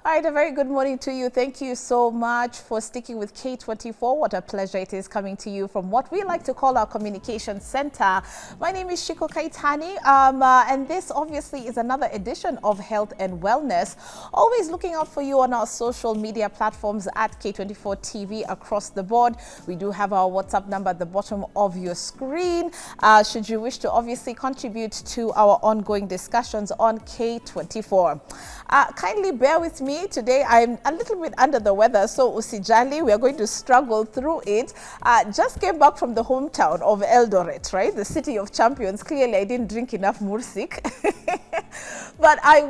All right, a very good morning to you. Thank you so much for sticking with K24. What a pleasure it is coming to you from what we like to call our communication center. My name is Shiko Kaitani, and this obviously is another edition of Health and Wellness. Always looking out for you on our social media platforms at K24 TV across the board. We do have our WhatsApp number at the bottom of your screen. Should you wish to obviously contribute to our ongoing discussions on K24. Kindly bear with me. Today I'm a little bit under the weather, so usijali, we are going to struggle through it. Just came back from the hometown of Eldoret, right? The city of champions. Clearly I didn't drink enough mursik. But I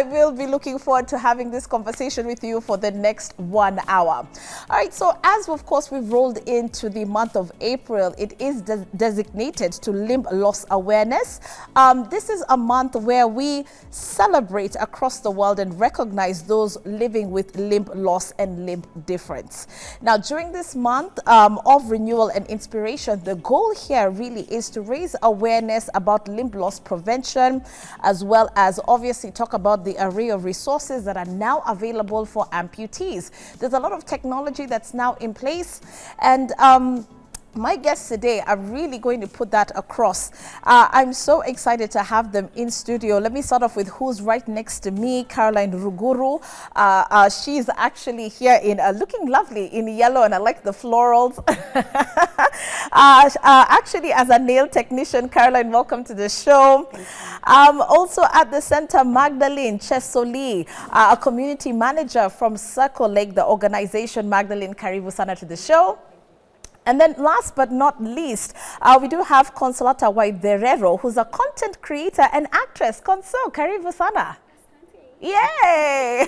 will be looking forward to having this conversation with you for the next 1 hour. All right, so as of course we've rolled into the month of April, it is designated to limb loss awareness. This is a month where we celebrate across the world and recognize those living with limb loss and limb difference. Now, during this month of renewal and inspiration, the goal here really is to raise awareness about limb loss prevention, as well as obviously talk about the array of resources that are now available for amputees. There's a lot of technology that's now in place, and my guests today are really going to put that across. I'm so excited to have them in studio. Let me start off with who's right next to me, Caroline Ruguru. She's actually here in looking lovely in yellow, and I like the florals. Actually, as a nail technician, Caroline, welcome to the show. Also at the center, Magdalene Chesoli, a community manager from Circle Lake, the organization. Magdalene, karibu sana to the show. And then last but not least, we do have Consolata Waitherero, who's a content creator and actress. Conso, karibu sana. Yay!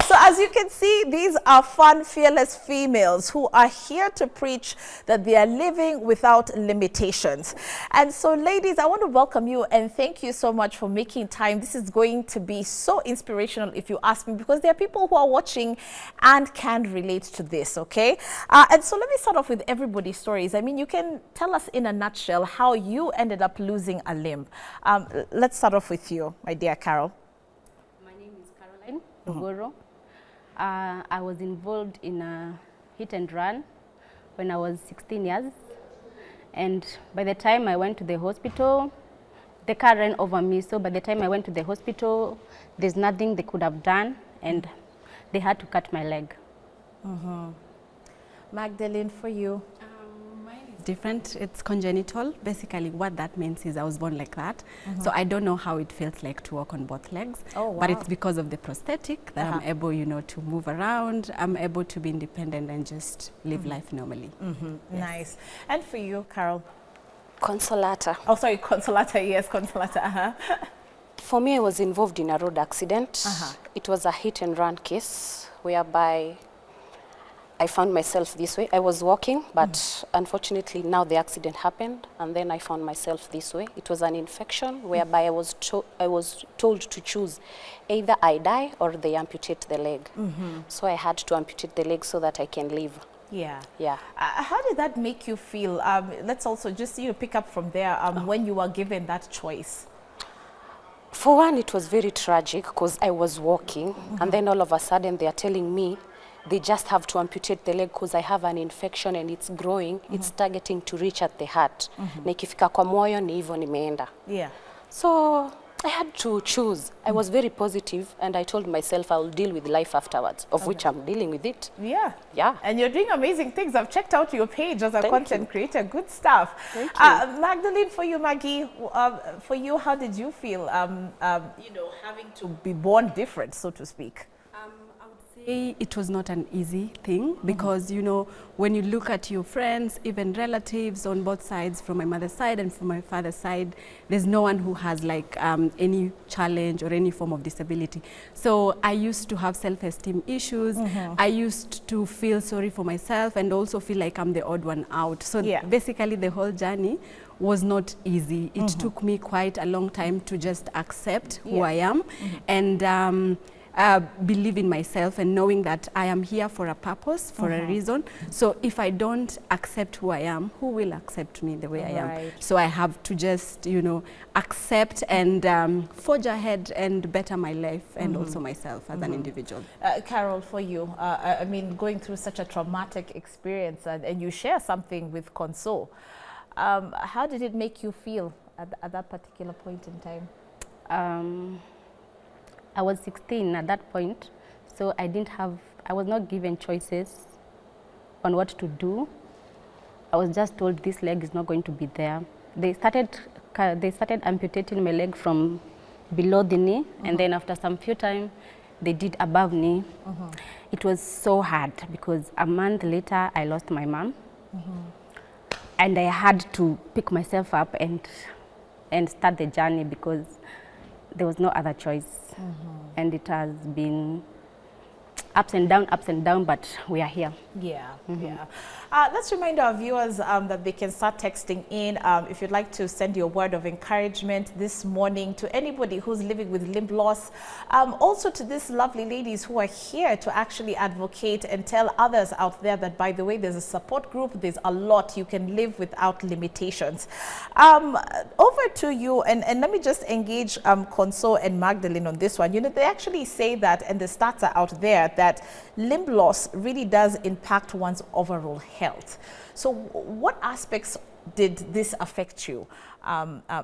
So as you can see, these are fun, fearless females who are here to preach that they are living without limitations. And so ladies, I want to welcome you and thank you so much for making time. This is going to be so inspirational if you ask me, because there are people who are watching and can relate to this, okay? And so let me start off with everybody's stories. I mean, you can tell us in a nutshell how you ended up losing a limb. Let's start off with you, my dear Carol. Ruguru. I was involved in a hit and run when I was 16 years, and by the time I went to the hospital, the car ran over me. So by the time I went to the hospital, there's nothing they could have done, and they had to cut my leg. Magdalene, for you? Different. It's congenital. Basically what that means is I was born like that. So I don't know how it feels like to walk on both legs. Oh, wow. But it's because of the prosthetic that I'm able, you know, to move around. I'm able to be independent and just live life normally. Yes. Nice. And for you, Carol? Consolata. Oh, sorry, Consolata. Yes, Consolata. For me, I was involved in a road accident. It was a hit and run case whereby I found myself this way. I was walking, but unfortunately now the accident happened, and then I found myself this way. It was an infection whereby I was told to choose either I die or they amputate the leg. So I had to amputate the leg so that I can live. Yeah. Yeah. How did that make you feel? Let's also just pick up from there when you were given that choice. For one, it was very tragic because I was walking, and then all of a sudden they are telling me they just have to amputate the leg because I have an infection and it's growing. It's targeting to reach at the heart. Na ikifika kwa moyo ni hivyo nimeenda. Yeah. So I had to choose. I was very positive, and I told myself I will deal with life afterwards, of which I'm dealing with it. Yeah. Yeah. And you're doing amazing things. I've checked out your page as a content creator. Good stuff. Thank you. Magdalene, for you, Maggie, for you, how did you feel, you know, having to be born different, so to speak? It was not an easy thing because, you know, when you look at your friends, even relatives on both sides, from my mother's side and from my father's side, there's no one who has like any challenge or any form of disability. So I used to have self-esteem issues. I used to feel sorry for myself and also feel like I'm the odd one out. So basically the whole journey was not easy. It took me quite a long time to just accept who I am. And believe in myself and knowing that I am here for a purpose, for a reason. So if I don't accept who I am, who will accept me the way I am? So I have to just, you know, accept and forge ahead and better my life and also myself as an individual. Carol, for you, I mean, going through such a traumatic experience and you share something with Console, how did it make you feel at that particular point in time? I was 16 at that point, so I was not given choices on what to do. I was just told this leg is not going to be there. They started amputating my leg from below the knee, and then after some few time, they did above knee. It was so hard because a month later, I lost my mom, and I had to pick myself up and start the journey because there was no other choice. And it has been ups and down, but we are here. Yeah, yeah. Let's remind our viewers that they can start texting in if you'd like to send your word of encouragement this morning to anybody who's living with limb loss. Also to these lovely ladies who are here to actually advocate and tell others out there that, by the way, there's a support group, there's a lot, you can live without limitations. Over to you, and let me just engage Console and Magdalene on this one. You know, they actually say that, and the stats are out there, that limb loss really does impact one's overall health. So what aspects did this affect you?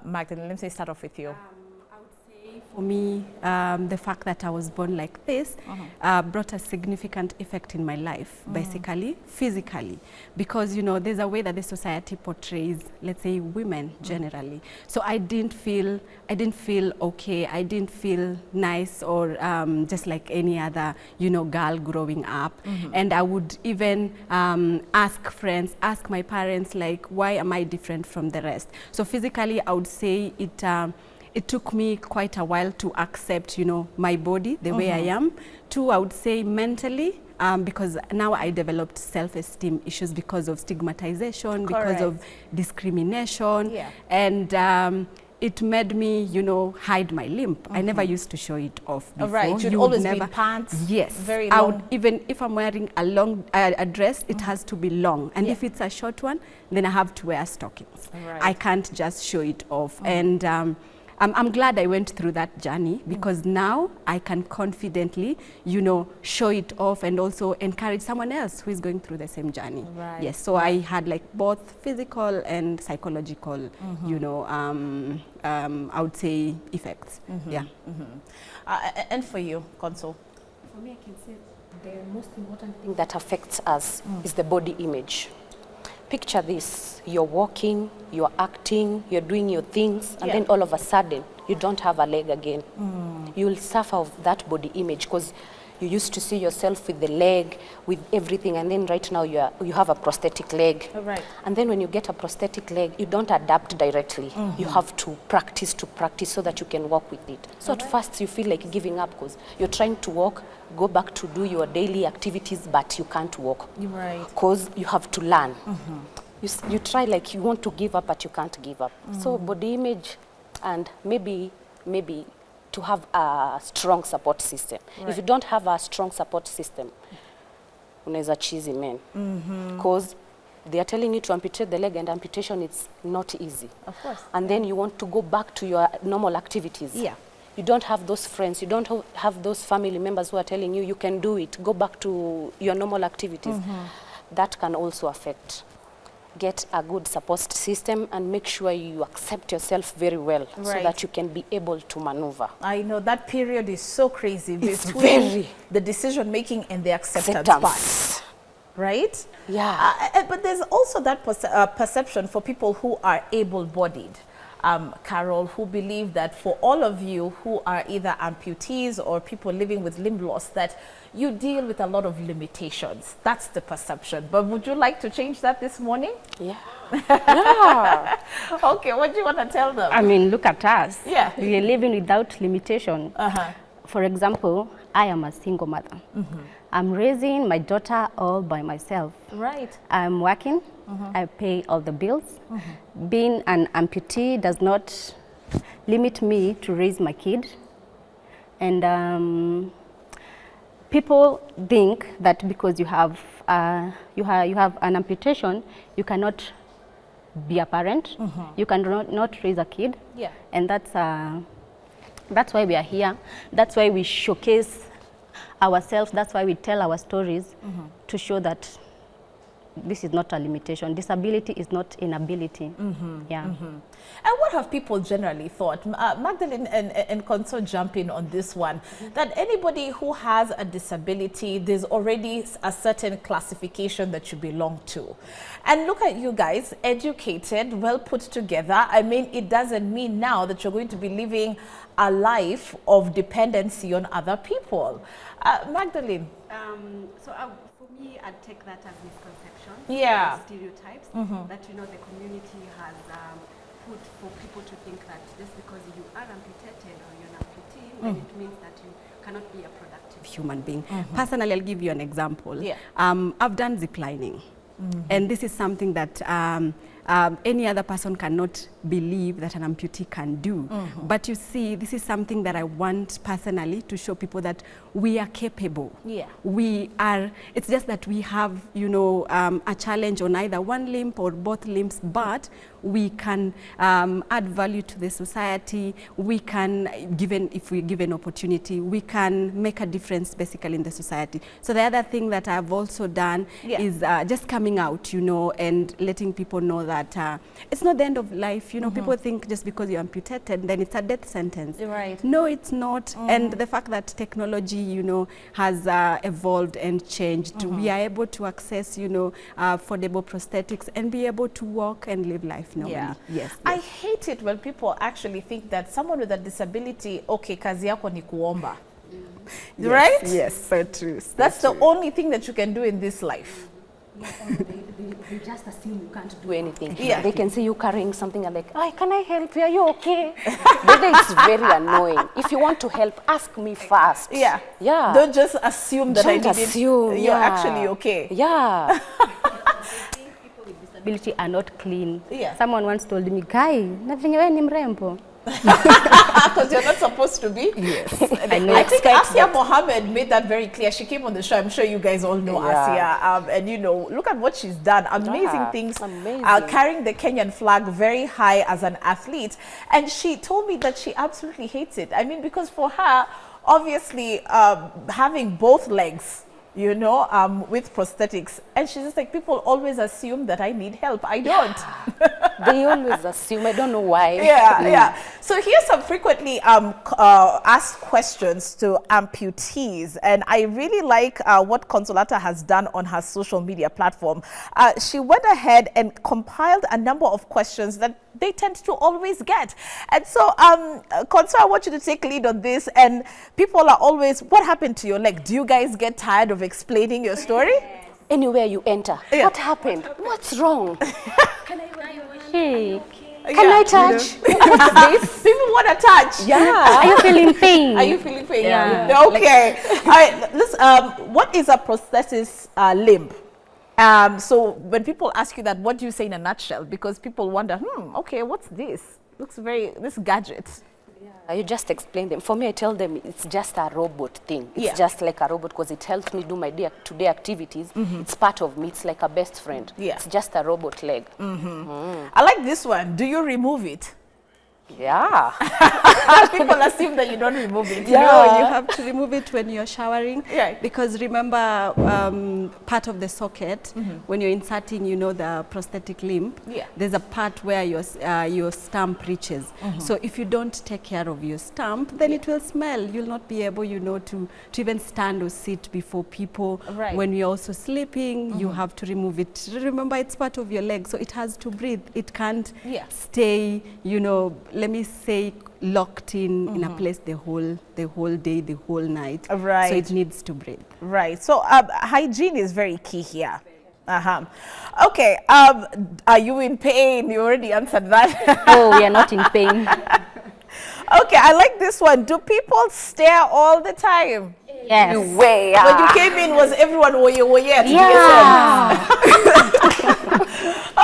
Magdalene, let me start off with you. I would say for me, the fact that I was born like this brought a significant effect in my life, basically, physically. Because, you know, there's a way that the society portrays, let's say, women generally. So I didn't feel okay, I didn't feel nice or just like any other, you know, girl growing up. And I would even ask friends, ask my parents, like, why am I different from the rest? So physically, I would say it took me quite a while to accept, you know, my body the way I am. Two, I would say mentally, because now I developed self-esteem issues because of stigmatization, because of discrimination, and it made me, you know, hide my limp. I never used to show it off before. Right, you'd always be pants. Yes, very long. I would, even if I'm wearing a long a dress, it has to be long, and if it's a short one, then I have to wear stockings. I can't just show it off, and I'm glad I went through that journey because now I can confidently, you know, show it off and also encourage someone else who is going through the same journey. Yes, so I had like both physical and psychological, you know, I would say effects. Yeah. And for you, Console? For me, I can say the most important thing that affects us is the body image. Picture this, you're walking, you're acting, you're doing your things, and then all of a sudden, you don't have a leg again. You'll suffer of that body image because you used to see yourself with the leg, with everything, and then right now you have a prosthetic leg. And then when you get a prosthetic leg, you don't adapt directly. You have to practice so that you can walk with it. So at first you feel like giving up because you're trying to walk, go back to do your daily activities, but you can't walk. Because you have to learn. You try like you want to give up, but you can't give up. So body image, and maybe to have a strong support system. If you don't have a strong support system, unaweza cheesy man. Because they are telling you to amputate the leg, and amputation it's not easy. Of course. And then you want to go back to your normal activities. You don't have those friends, you don't have those family members who are telling you you can do it, go back to your normal activities. That can also affect. Get a good support system and make sure you accept yourself very well so that you can be able to maneuver. I know that period is so crazy It's between very the decision making and the acceptance part, right? Yeah. But there's also that perception for people who are able-bodied. Carol, who believe that for all of you who are either amputees or people living with limb loss, that you deal with a lot of limitations. That's the perception. But would you like to change that this morning? Yeah. Okay, what do you want to tell them? I mean, look at us. Yeah. We are living without limitation. For example, I am a single mother. I'm raising my daughter all by myself. I'm working. I pay all the bills. Being an amputee does not limit me to raise my kid. And people think that because you have you have an amputation, you cannot be a parent, you cannot raise a kid, and that's why we are here. That's why we showcase ourselves. That's why we tell our stories to show that this is not a limitation. Disability is not inability. Yeah. And what have people generally thought? Magdalene and Conso jump in on this one, that anybody who has a disability, there's already a certain classification that you belong to. And look at you guys, educated, well put together. I mean, it doesn't mean now that you're going to be living a life of dependency on other people. Magdalene? For me, I'd take that as misconception. Yeah. Stereotypes that, you know, the community has put for people to think that just because you are amputated or you're an amputee, then it means that you cannot be a productive human being. Personally, I'll give you an example. I've done ziplining, and this is something that any other person cannot believe that an amputee can do. But you see, this is something that I want personally to show people that we are capable. We are, it's just that we have, you know, a challenge on either one limb or both limbs, but we can add value to the society. We can, if we give an opportunity, we can make a difference basically in the society. So the other thing that I've also done is just coming out, you know, and letting people know that it's not the end of life. You know, people think just because you're amputated, then it's a death sentence. No, it's not. And the fact that technology, you know, has evolved and changed, we are able to access, you know, affordable prosthetics and be able to walk and live life normally. I hate it when people actually think that someone with a disability, okay, kazi yako ni kuomba. Right? Yes, so true. So that's the only thing that you can do in this life. They just assume you can't do anything. They can see you carrying something and like, oh, can I help you? Are you okay? Then it's very annoying. If you want to help, ask me first. Don't just assume that you're actually okay. Disability are not clean. Someone once told me, Guy, nothing wewe ni mrembo. Because you're not supposed to be. I know. I think Asia Mohammed made that very clear. She came on the show. I'm sure you guys all know Asia. And you know, look at what she's done. Amazing things. Carrying the Kenyan flag very high as an athlete. And she told me that she absolutely hates it. I mean, because for her, obviously, having both legs, you know, with prosthetics. And she's just like, people always assume that I need help. I don't. They always assume. I don't know why. So here's some frequently asked questions to amputees. And I really like what Consolata has done on her social media platform. She went ahead and compiled a number of questions that they tend to always get. And so, Conso, I want you to take lead on this. And people are always, what happened to your leg? Do you guys get tired of explaining your story? Anywhere you enter, what happened? What's wrong? Can I touch? What's this? People want to touch. Are you feeling pain? Are you feeling pain? Okay. All right. Listen, what is a prosthesis limb? So when people ask you that, what do you say in a nutshell? Because people wonder, okay, what's this? Looks this gadget. You just explain them. For me, I tell them it's just a robot thing. It's just like a robot because it helps me do my day-to-day activities. It's part of me. It's like a best friend. It's just a robot leg. I like this one. Do you remove it? People assume that you don't remove it. No, you have to remove it when you're showering. Because remember, part of the socket, when you're inserting, you know, the prosthetic limb, there's a part where your stump reaches. So if you don't take care of your stump, then it will smell. You'll not be able, you know, to even stand or sit before people. When you're also sleeping, you have to remove it. Remember, it's part of your leg, so it has to breathe. It can't stay, you know, let me say, locked in a place the whole day, the whole night. So it needs to breathe. So hygiene is very key here. Okay. Are you in pain? You already answered that. No, we are not in pain. Okay, I like this one. Do people stare all the time? Yes. When you came in, was everyone woye?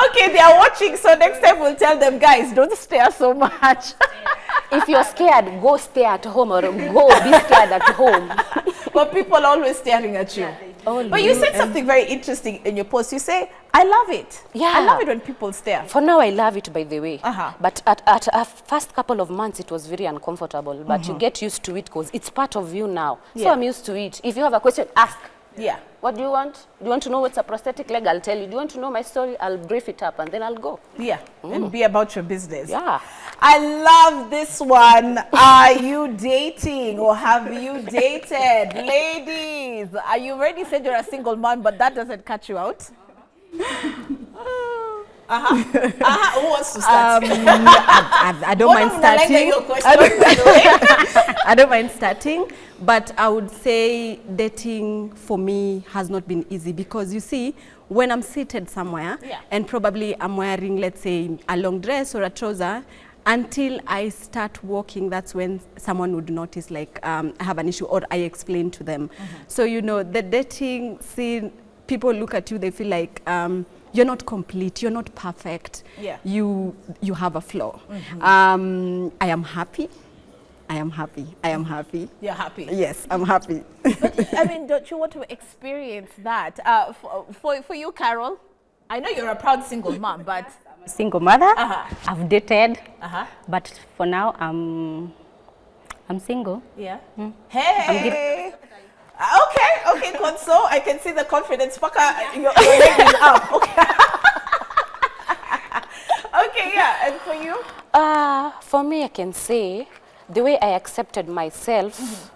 Okay, they are watching, so next time we'll tell them, guys, don't stare so much. If you're scared, go stay at home or go be scared at home. But people are always staring at you. But you said something very interesting in your post. You say, I love it. Yeah. I love it when people stare. For now, I love it, by the way. Uh-huh. But at a first couple of months, it was very uncomfortable. But you get used to it because it's part of you now. So Yeah. I'm used to it. If you have a question, ask. Yeah. What do you want? Do you want to know what's a prosthetic leg? I'll tell you. Do you want to know my story? I'll brief it up and then I'll go. Yeah. And be about your business. Yeah. I love this one. Are you dating or have you dated? Ladies, are you already said you're a single mom, but that doesn't catch you out? Who wants to start? I don't mind starting. Your question, by the way. I don't mind starting, but I would say dating for me has not been easy because you see, when I'm seated somewhere and probably I'm wearing, let's say, a long dress or a trouser, until I start walking, that's when someone would notice like I have an issue or I explain to them. So, you know, the dating scene, people look at you, they feel like you're not complete, you're not perfect, you have a flaw. I am happy. I am happy. I am happy. You're happy? Yes, I'm happy. But, I mean, don't you want to experience that? For you, Carol, I know you're a proud single mom, but... I'm a single mother. I've dated, but for now, I'm single. Yeah. Hey! Okay, Conso, I can see the confidence. Paka, your leg is up. Okay. Okay, yeah. And for you? For me, I can say the way I accepted myself,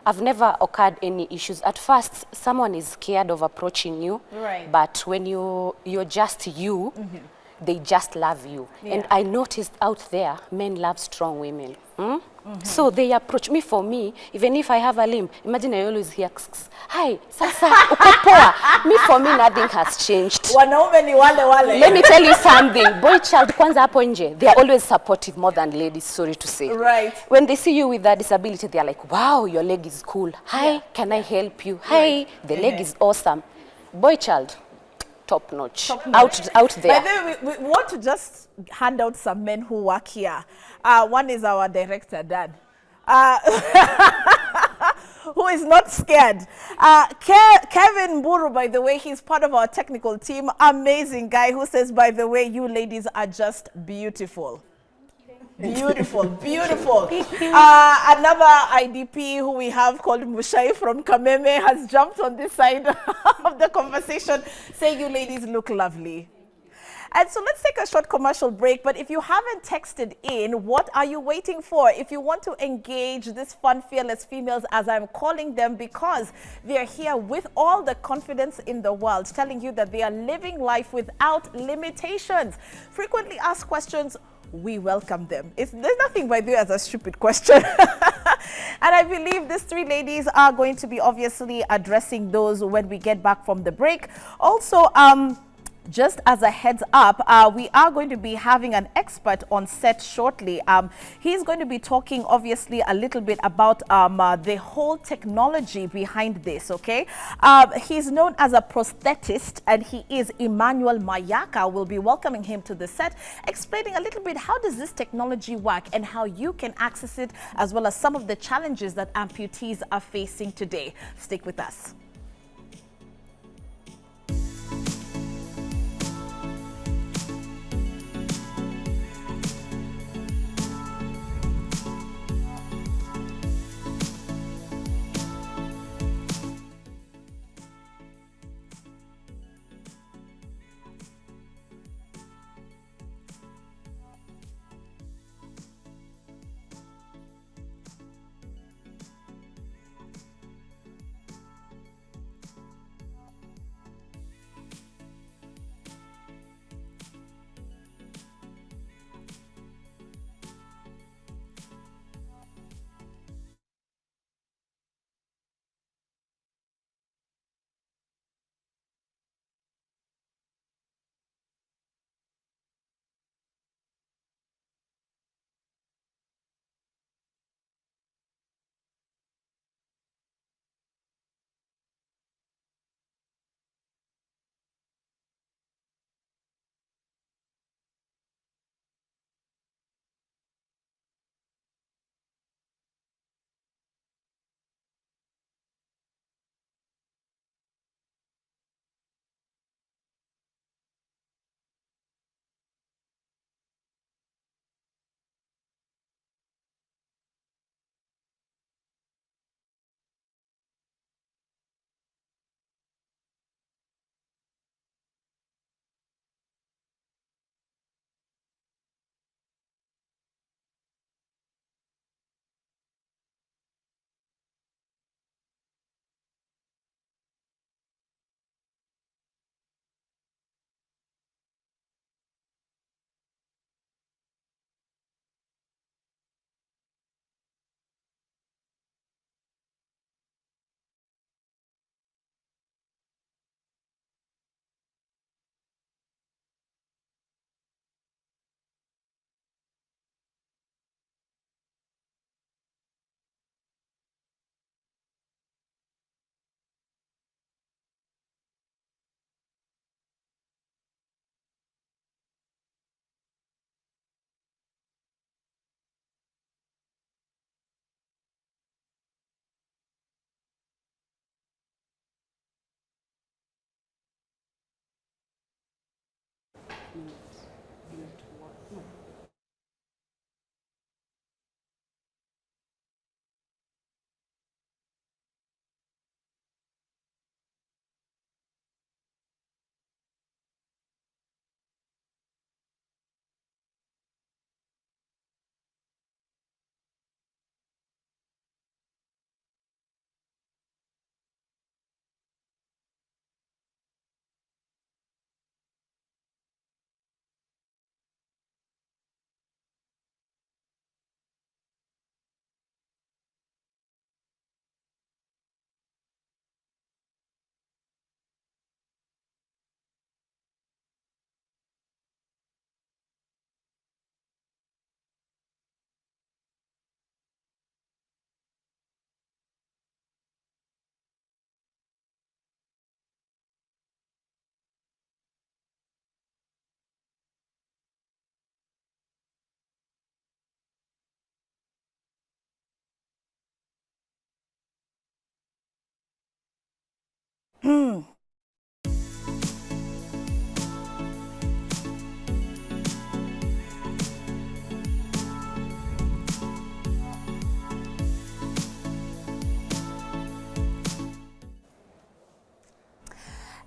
I've never occurred any issues. At first, someone is scared of approaching you, but when you're just you, they just love you. And I noticed out there, men love strong women. So they approach me. For me, even if I have a limp, imagine I always hear, hi, sasa, uko poa. Me, for me, nothing has changed. Wanaume ni wale. Let me tell you something. Boy child, kwanza hapo nje, they are always supportive more than ladies, sorry to say. Right. When they see you with that disability, they are like, wow, your leg is cool. Hi, can I help you? Hi, the leg is awesome. Boy child, top notch. Out there. By the way, we want to just hand out some men who work here. One is our director, Dan, who is not scared. Kevin Mburu, by the way, he's part of our technical team. Amazing guy who says, by the way, you ladies are just beautiful. Beautiful, beautiful. Another IDP who we have called Mushai from Kameme has jumped on this side of the conversation, saying you ladies look lovely. And so let's take a short commercial break. But if you haven't texted in, what are you waiting for? If you want to engage these fun, fearless females, as I'm calling them, because they're here with all the confidence in the world, telling you that they are living life without limitations. Frequently asked questions, we welcome them. There's nothing by the way as a stupid question. And I believe these three ladies are going to be obviously addressing those when we get back from the break. Also, just as a heads up, we are going to be having an expert on set shortly. He's going to be talking obviously a little bit about the whole technology behind this, okay? He's known as a prosthetist, and he is Emmanuel Mayaka. We'll be welcoming him to the set, explaining a little bit how does this technology work and how you can access it, as well as some of the challenges that amputees are facing today. Stick with us.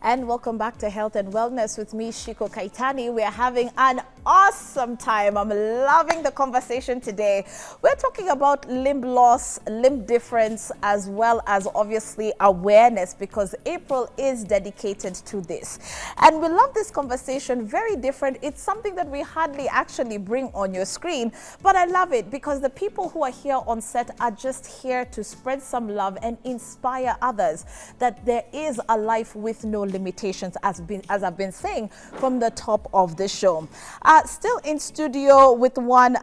And welcome back to Health and Wellness with me, Shiko Kaitani. We're having an awesome time. I'm loving the conversation today. We're talking about limb loss, limb difference, as well as obviously awareness, because April is dedicated to this. And we love this conversation, very different. It's something that we hardly actually bring on your screen, but I love it because the people who are here on set are just here to spread some love and inspire others that there is a life with no limitations, as I've been saying from the top of the show. Still in studio with one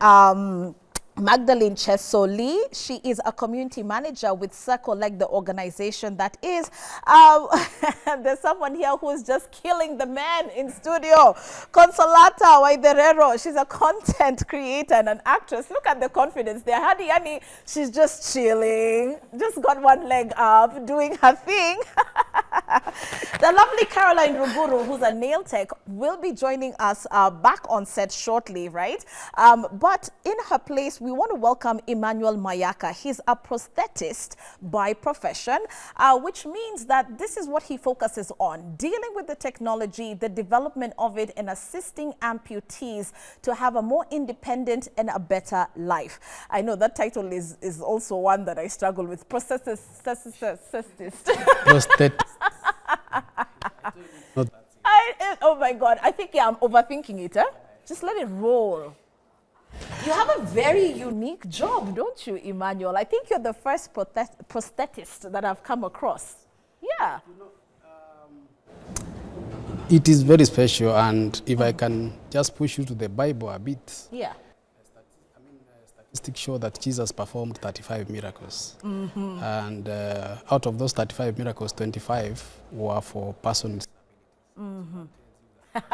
Magdalene Chesoli. She is a community manager with Circle Leg, the organization that is. There's someone here who's just killing the man in studio. Consolata Waiderero. She's a content creator and an actress. Look at the confidence there. Hadi Yani, she's just chilling. Just got one leg up, doing her thing. The lovely Caroline Ruguru, who's a nail tech, will be joining us back on set shortly, right? But in her place, we want to welcome Emmanuel Mayaka. He's a prosthetist by profession, which means that this is what he focuses on, dealing with the technology, the development of it, and assisting amputees to have a more independent and a better life. I know that title is also one that I struggle with. Prosthetist. Oh my God, I think I'm overthinking it. Just let it roll. You have a very unique job, don't you, Emmanuel? I think you're the first prosthetist that I've come across. Yeah. It is very special, and if I can just push you to the Bible a bit. Yeah. Statistics show that Jesus performed 35 miracles. And out of those 35 miracles, 25 were for persons.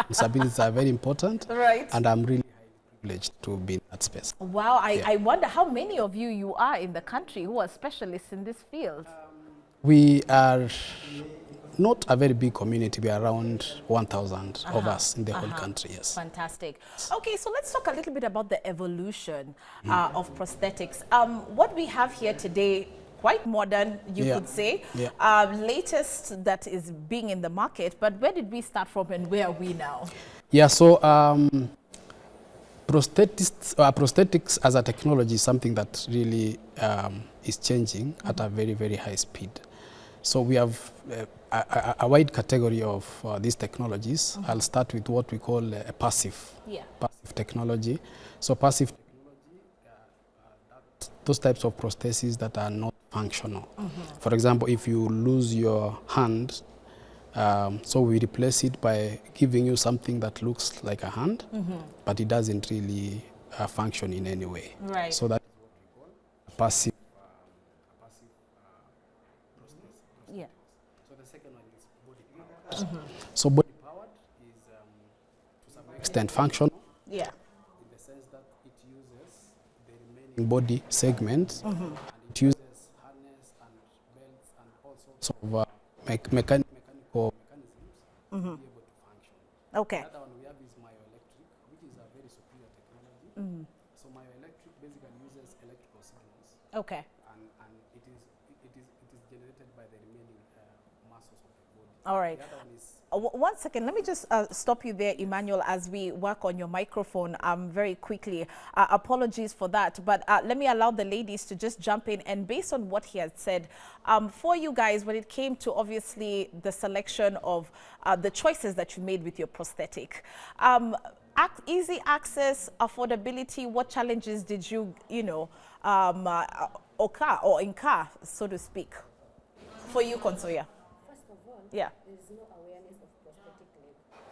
Disabilities are very important, Right. and I'm really privileged to be in that space. Wow, I wonder how many of you are in the country who are specialists in this field. We are not a very big community. We are around 1,000 of us in the whole country, yes. Fantastic. Okay, so let's talk a little bit about the evolution of prosthetics. What we have here today, quite modern, you could say. Yeah. Latest that is being in the market, but where did we start from and where are we now? Yeah, so prosthetics as a technology is something that really is changing at a very, very high speed. So we have a wide category of these technologies. I'll start with what we call a passive technology. So passive technology, those types of prostheses that are not functional. For example, if you lose your hand, so we replace it by giving you something that looks like a hand, but it doesn't really function in any way. Right. So that's what we call a passive. Yeah. So the second one is body powered. So body powered is to some extent functional. Yeah. In the sense that it uses the remaining body segments, and it uses harness and belts and all sorts of mechanical mechanisms to be able to function. Okay. The other one we have is myoelectric, which is a very superior technology. So myoelectric basically uses electrical signals, Okay. and it is generated by the remaining muscles of the body. All right. The other one is 1 second, let me just stop you there, Emmanuel, as we work on your microphone very quickly. Apologies for that, but let me allow the ladies to just jump in. And based on what he had said, for you guys, when it came to obviously the selection of the choices that you made with your prosthetic, easy access, affordability, what challenges did you, incur, so to speak, for you, Consoya? First of all, Yeah. there is no awareness of prosthetic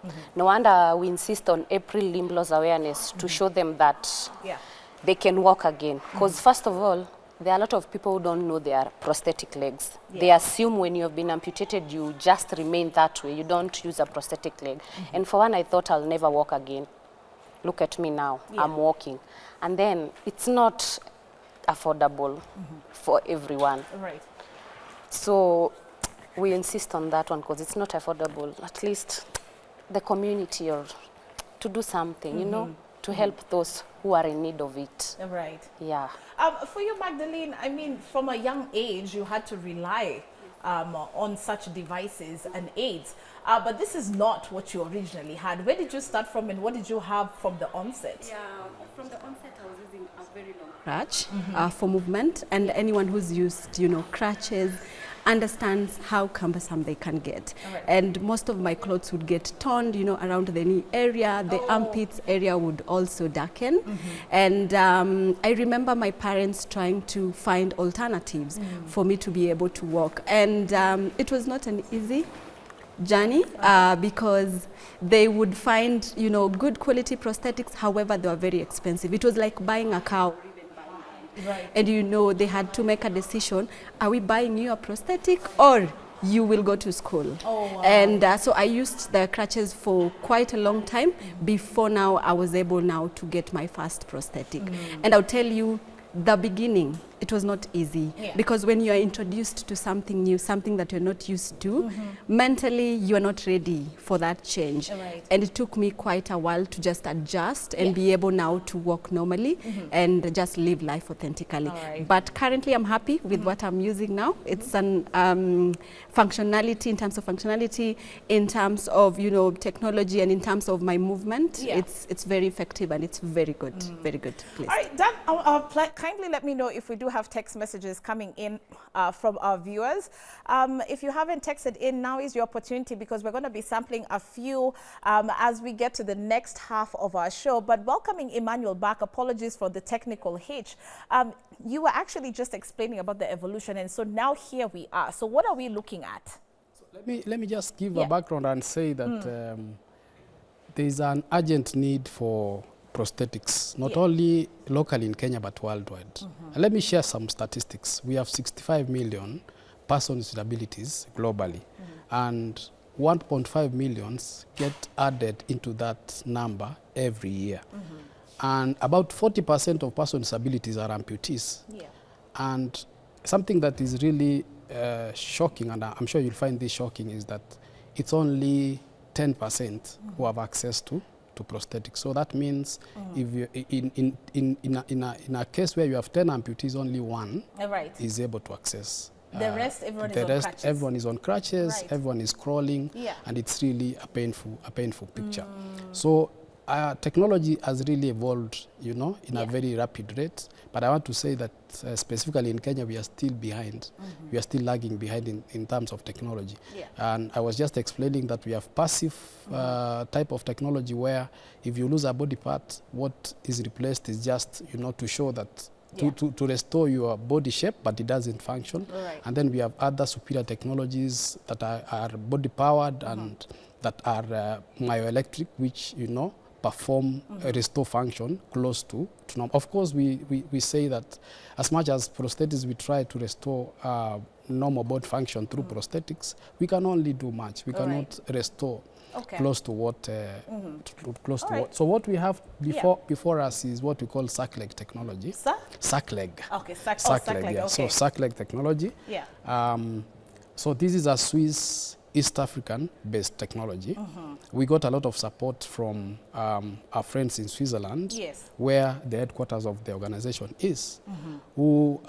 leg. No wonder we insist on April limb loss awareness to show them that Yeah. they can walk again. Because first of all, there are a lot of people who don't know their prosthetic legs. They assume when you have been amputated, you just remain that way. You don't use a prosthetic leg. And for one, I thought I'll never walk again. Look at me now. I'm walking. And then it's not affordable for everyone. Right. So we insist on that one because it's not affordable. At least the community or to do something, you know, to help those who are in need of it. Right. Yeah. For you, Magdalene, I mean, from a young age, you had to rely on such devices and aids. But this is not what you originally had. Where did you start from and what did you have from the onset? Yeah, from the onset I was using a very long crutch for movement, and anyone who's used, crutches understands how cumbersome they can get. Alright. And most of my clothes would get torn, around the knee area, the armpits area would also darken. And I remember my parents trying to find alternatives for me to be able to walk. And it was not an easy journey because they would find, good quality prosthetics, however, they were very expensive. It was like buying a cow. Right. And they had to make a decision, are we buying you a prosthetic or you will go to school? Oh, wow. And so I used the crutches for quite a long time before now I was able now to get my first prosthetic. And I'll tell you, the beginning, it was not easy because when you are introduced to something new, something that you're not used to, mentally you are not ready for that change. Right. And it took me quite a while to just adjust and be able now to walk normally and just live life authentically. Right. But currently I'm happy with what I'm using now. It's an functionality, in terms of functionality, in terms of technology, and in terms of my movement. It's very effective and it's very good. Very good. Please. All right, Dan, kindly let me know if we do have text messages coming in from our viewers. If you haven't texted in, now is your opportunity because we're going to be sampling a few as we get to the next half of our show. But welcoming Emmanuel back, apologies for the technical hitch. You were actually just explaining about the evolution, and so now here we are. So what are we looking at? So let me just give a background and say that there is an urgent need for prosthetics, not only locally in Kenya but worldwide. And let me share some statistics. We have 65 million persons with disabilities globally, and 1.5 million get added into that number every year. And about 40% of persons with disabilities are amputees. And something that is really shocking, and I'm sure you'll find this shocking, is that it's only 10% who have access to prosthetics. So that means if you in a case where you have 10 amputees, only one is able to access. The rest, everyone is on crutches. Right. Everyone is crawling, and it's really a painful picture. So technology has really evolved, in a very rapid rate. But I want to say that specifically in Kenya, we are still behind. We are still lagging behind in terms of technology. And I was just explaining that we have passive type of technology where if you lose a body part, what is replaced is just, to show that to restore your body shape, but it doesn't function. And then we have other superior technologies that are body powered and that are myoelectric, which, perform a restore function close to normal. Of course, we say that as much as prosthetics, we try to restore normal body function through prosthetics, we can only do much. We cannot restore close to what, what. So what we have before us is what we call sack leg technology. Sack leg. Okay, sack leg, yeah. Okay. So sack leg technology. Yeah. So this is a Swiss East African-based technology. We got a lot of support from our friends in Switzerland, Yes. where the headquarters of the organization is, who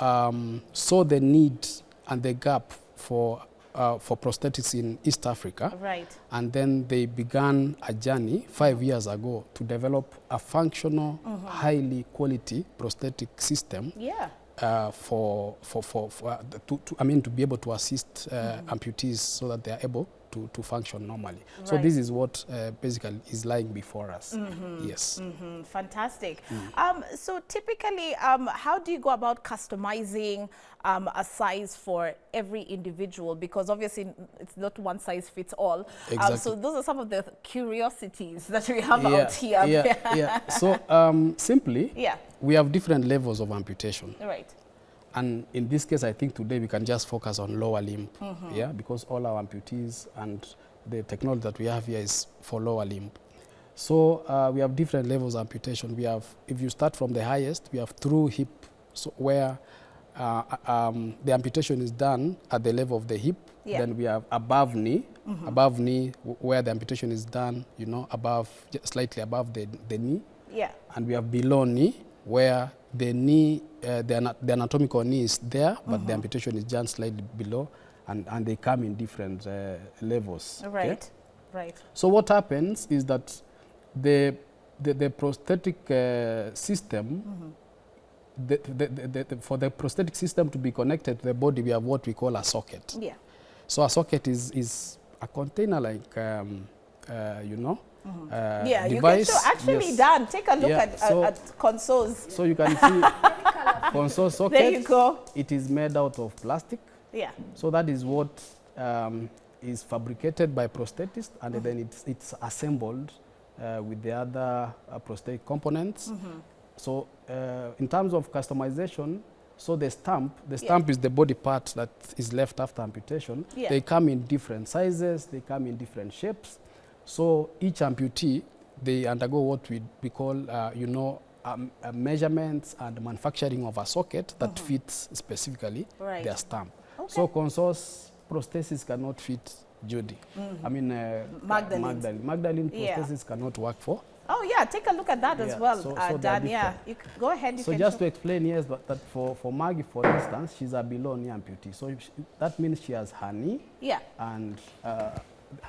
saw the need and the gap for prosthetics in East Africa. Right. And then they began a journey 5 years ago to develop a functional, highly quality prosthetic system Yeah. to be able to assist amputees so that they are able to function normally. So this is what basically is lying before us. Yes. Fantastic. So typically, how do you go about customizing a size for every individual? Because obviously it's not one size fits all. Exactly. So those are some of the curiosities that we have out here. Yeah. So simply, Yeah. we have different levels of amputation. Right. And in this case, I think today we can just focus on lower limb, yeah, because all our amputees and the technology that we have here is for lower limb. So we have different levels of amputation. We have, if you start from the highest, we have through hip, so where the amputation is done at the level of the hip. Yeah. Then we have above knee, where the amputation is done, you know, above, slightly above the knee. Yeah. And we have below knee, where the knee, the anatomical knee is there, but the amputation is just slightly below, and they come in different levels. Right. Okay? Right. So what happens is that the prosthetic system, for the prosthetic system to be connected to the body, we have what we call a socket. Yeah. So a socket is a container like, you know, Yeah, you can device. show. Actually, Yes. Dan, take a look Yeah, at consoles. So you can see console socket. There you go. It is made out of plastic. Yeah. So that is what is fabricated by prosthetists, and then it's assembled with the other prosthetic components. So in terms of customization, so the stamp is the body part that is left after amputation. Yeah. They come in different sizes, they come in different shapes. So each amputee, they undergo what we call, you know, measurements and manufacturing of a socket that fits specifically Right. their stamp. Okay. So Console's prosthesis cannot fit Judy. I mean, Magdalene Yeah. prosthesis cannot work for. Oh yeah, take a look at that as Yeah, well, so they're Dan. Yeah, different. go ahead. You So can just show. to explain, yes, but that for Maggie, for instance, she's a below knee amputee. So that means she has her knee, Yeah. and her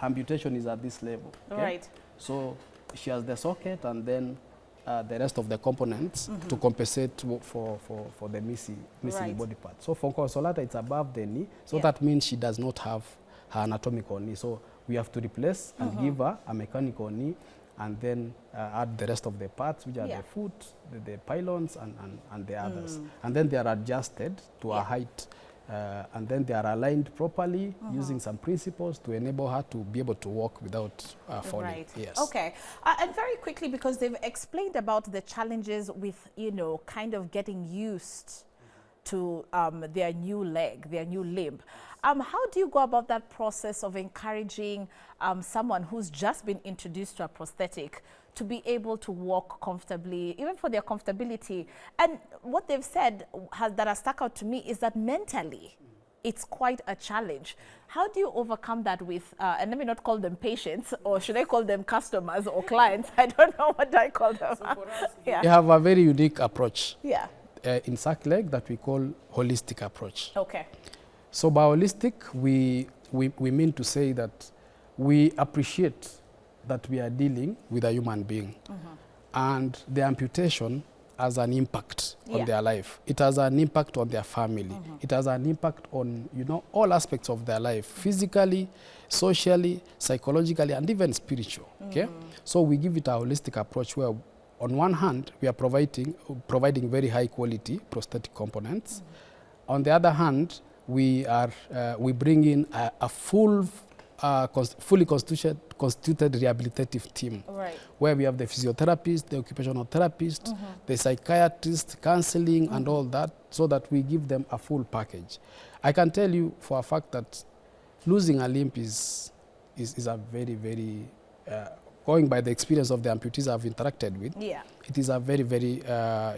amputation is at this level. okay? Right. So she has the socket, and then the rest of the components to compensate for the missing Right. body part. So for Consolata, it's above the knee. So Yeah. that means she does not have her anatomical knee. So we have to replace and give her a mechanical knee, and then add the rest of the parts, which are Yeah. the foot, the pylons, and the others. And then they are adjusted to a height, and then they are aligned properly using some principles to enable her to be able to walk without falling. Right. Yes. Okay. And very quickly, because they've explained about the challenges with, you know, kind of getting used to their new leg, their new limb. How do you go about that process of encouraging someone who's just been introduced to a prosthetic to be able to walk comfortably, even for their comfortability? And what they've said that has stuck out to me is that mentally, it's quite a challenge. How do you overcome that with, and let me not call them patients, or should I call them customers or clients? I don't know what I call them. Yeah. We have a very unique approach Yeah. in SACLEG that we call holistic approach. Okay. So by holistic, we mean to say that we appreciate that we are dealing with a human being, and the amputation has an impact on Yeah. their life. It has an impact on their family. It has an impact on, you know, all aspects of their life, physically, socially, psychologically, and even spiritual. Okay, so we give it a holistic approach where, on one hand, we are providing very high quality prosthetic components. On the other hand, we bring in a fully constituted rehabilitative team, Right. where we have the physiotherapist, the occupational therapist, the psychiatrist, counseling, and all that, so that we give them a full package. I can tell you for a fact that losing a limb is a very, very, going by the experience of the amputees I've interacted with, Yeah. it is a very, very,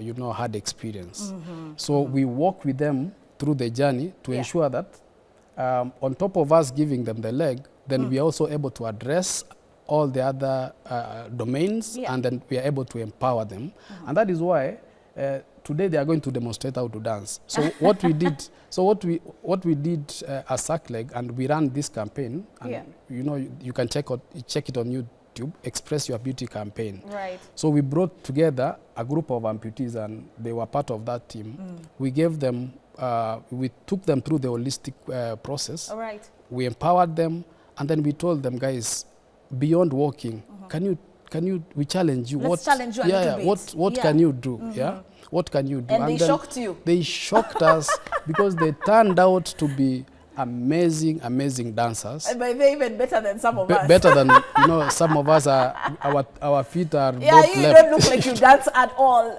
you know, hard experience. So we walk with them through the journey to Yeah. ensure that on top of us giving them the leg, then we are also able to address all the other domains, and then we are able to empower them. And that is why today they are going to demonstrate how to dance. So what we did, as SACLEG, and we ran this campaign, and you know, you can check it on YouTube, Express Your Beauty campaign. Right. So we brought together a group of amputees, and they were part of that team. We gave them, we took them through the holistic process. All right. We empowered them, and then we told them, guys, beyond walking, we challenge you. Let's challenge you a little bit. What can you do? Yeah. What can you do? And they shocked you. They shocked us because they turned out to be amazing dancers. And they're even better than some of us. Better than, you know, some of us are, our feet are both left. You don't look like you dance at all.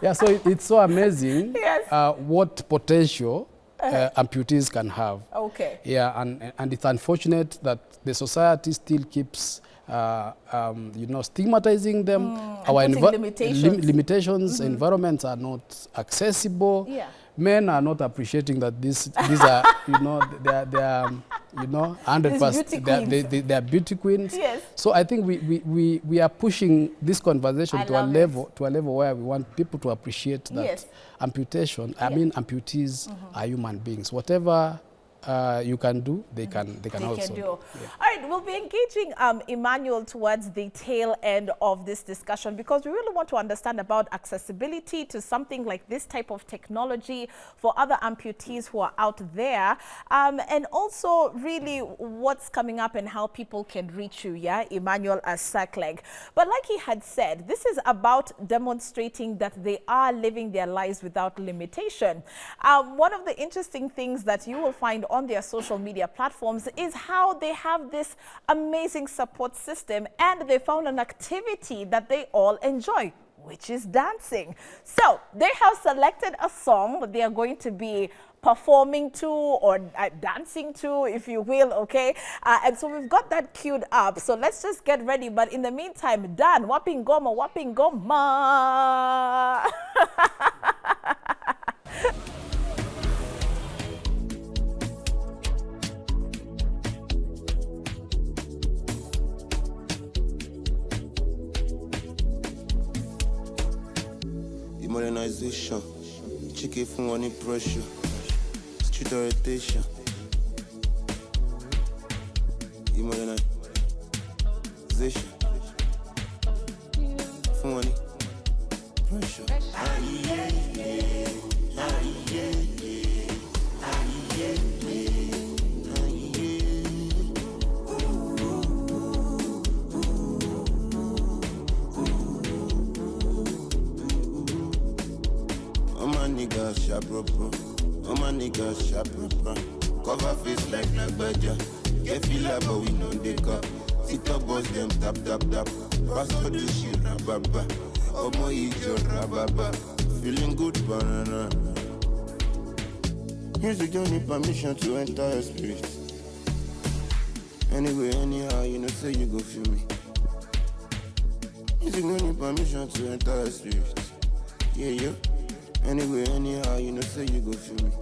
Yeah, so it's so amazing Yes. what potential amputees can have. Okay. Yeah, and it's unfortunate that the society still keeps you know, stigmatizing them. Our limitations, environments are not accessible. Yeah. Men are not appreciating that these are, you know, they are you know, 100%. They are beauty queens. Yes. So I think we are pushing this conversation to a level where we want people to appreciate that amputation. I mean, amputees are human beings. Whatever you can do, they can also do. All right, we'll be engaging Emmanuel towards the tail end of this discussion, because we really want to understand about accessibility to something like this type of technology for other amputees who are out there, and also really what's coming up and how people can reach you, Emmanuel as SACLEG. But like he had said, this is about demonstrating that they are living their lives without limitation. One of the interesting things that you will find on their social media platforms is how they have this amazing support system, and they found an activity that they all enjoy, which is dancing. So they have selected a song that they are going to be performing to, or dancing to, if you will, okay? And so we've got that queued up. So let's just get ready. But in the meantime, Dan, waping goma, waping goma. Modernization, chicken from money pressure, street orientation. Modernization, from money pressure. Oh my niggas sharp proper. Cover face like Nagbaja. Get feel like but we know they got. Sit up boss them tap. Pastor do shit rababa. Oh my ijo rababa. Feeling good banana. Music don't need permission to enter your spirit. Anyway, anyhow, you know say you go feel me. Music don't need permission to enter your spirit. Yeah. Anyway, anyhow, you know say you go feel me.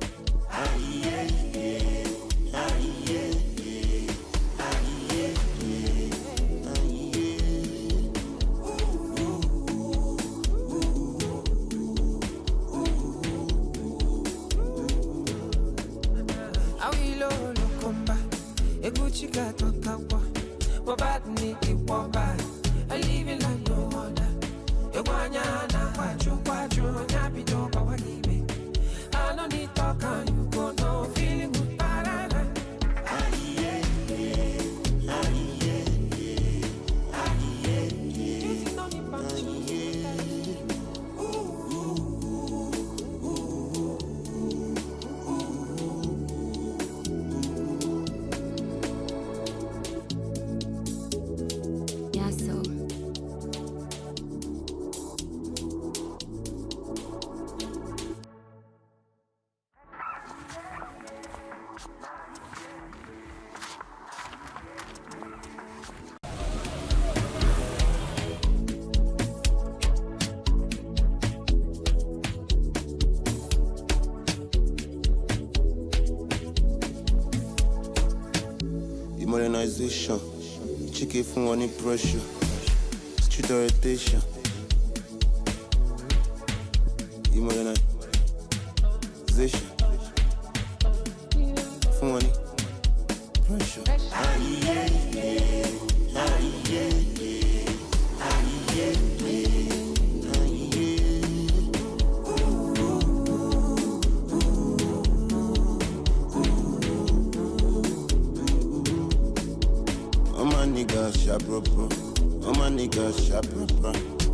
motion. Chicken from any pressure. Street orientation. Immunization. From any pressure. Niggas sharp proper. All my niggas sharp proper.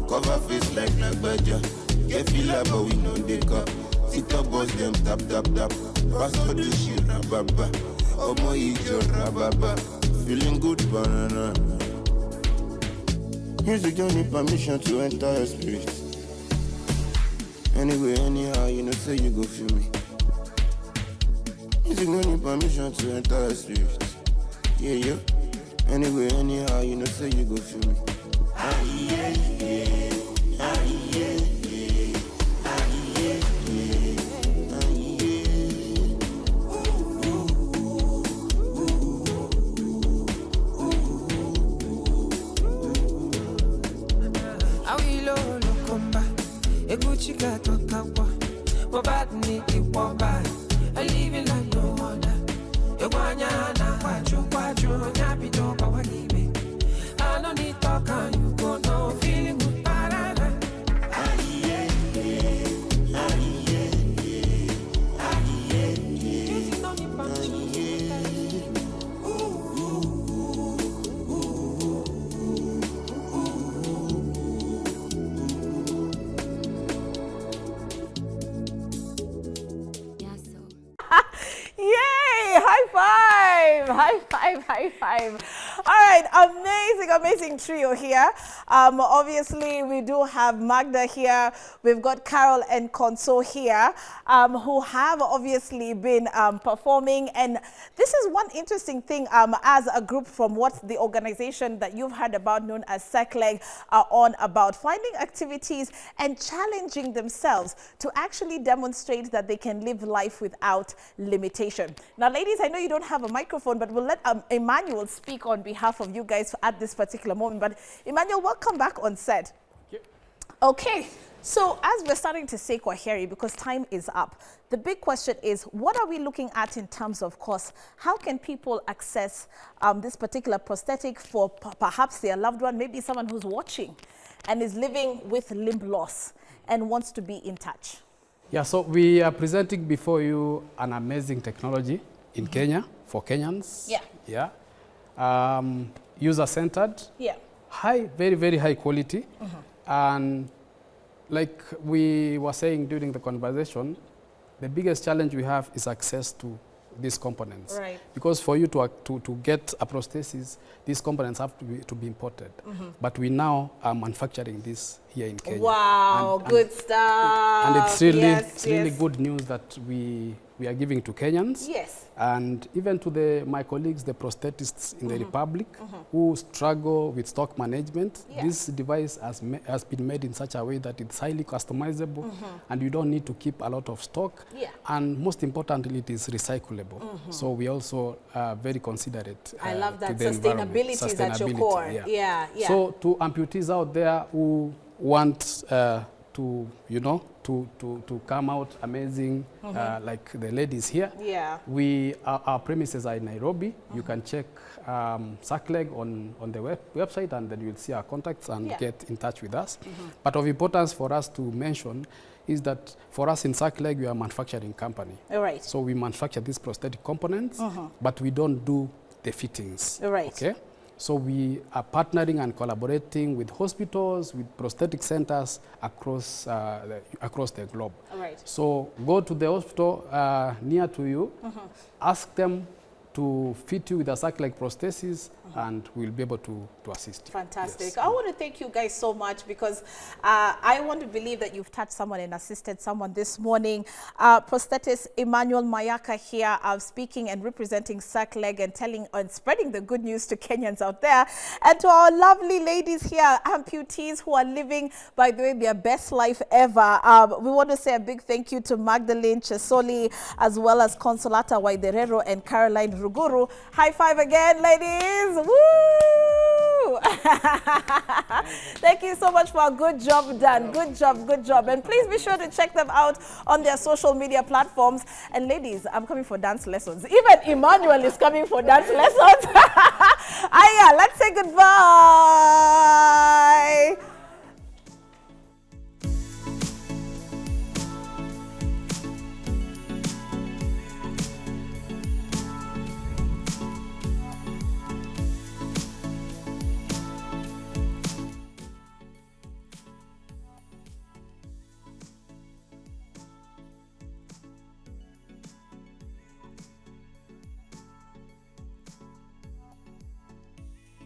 Cover face like Nagbaja. Get feel like but we know they cup. Sit up boss them tap tap tap. Pass all the shit rababa. Omo ijo rababa. Feeling good banana. Music don't need permission to enter your spirit. Anyway, anyhow, you know say you go feel me. Music don't need permission to enter your spirit. Yeah, yeah. Anyway, anyhow, you know say you go feel me. I live in like no other. I don't need talk and you go no feeling good. Yay! High five! High five! High five! All right, amazing trio here. Obviously, we do have Magda here. We've got Carol and Conso here, who have obviously been performing. And this is one interesting thing as a group from what the organization that you've heard about known as SACLEG are on about finding activities and challenging themselves to actually demonstrate that they can live life without limitation. Now, ladies, I know you don't have a microphone, but we'll let Emmanuel speak on behalf of you guys at this particular moment. But Emmanuel, welcome back on set. Okay, so as we're starting to say Kwaheri, because time is up, the big question is, what are we looking at in terms of cost? How can people access this particular prosthetic for perhaps their loved one, maybe someone who's watching and is living with limb loss and wants to be in touch? Yeah, so we are presenting before you an amazing technology in Kenya for Kenyans. Yeah. Yeah. User-centered. Yeah. High, very high quality. And like we were saying during the conversation, the biggest challenge we have is access to these components. Right. Because for you to get a prosthesis, these components have to be imported. But we now are manufacturing this here in Kenya. Wow, good stuff. And it's really, yes, really good news that we are giving to Kenyans. Yes. And even to my colleagues, the prosthetists in the Republic, who struggle with stock management. Yeah. This device has been made in such a way that it's highly customizable, and you don't need to keep a lot of stock. Yeah. And most importantly, it is recyclable. So we also are very considerate. I love that. to the environment. Sustainability is at your core. Yeah. Yeah. So to amputees out there who want to come out amazing, like the ladies here. Yeah. Our premises are in Nairobi. You can check SACLEG on the website, and then you'll see our contacts and get in touch with us. But of importance for us to mention is that for us in SACLEG, we are a manufacturing company. All right. So we manufacture these prosthetic components, but we don't do the fittings. All right. Okay. So we are partnering and collaborating with hospitals, with prosthetic centers across the globe. All right. So go to the hospital near to you, ask them to fit you with a SACLEG prosthesis, and we'll be able to assist you. Fantastic. Yes. I want to thank you guys so much, because I want to believe that you've touched someone and assisted someone this morning. Prosthetist Emmanuel Mayaka here, speaking and representing SACLEG and telling and spreading the good news to Kenyans out there. And to our lovely ladies here, amputees who are living, by the way, their best life ever. We want to say a big thank you to Magdalene Chesoli, as well as Consolata Waiderero and Caroline Ruguru. High five again, ladies. Woo! Thank you so much for a good job done. Good job, good job. And please be sure to check them out on their social media platforms. And ladies, I'm coming for dance lessons. Even Emmanuel is coming for dance lessons. Aya, let's say goodbye.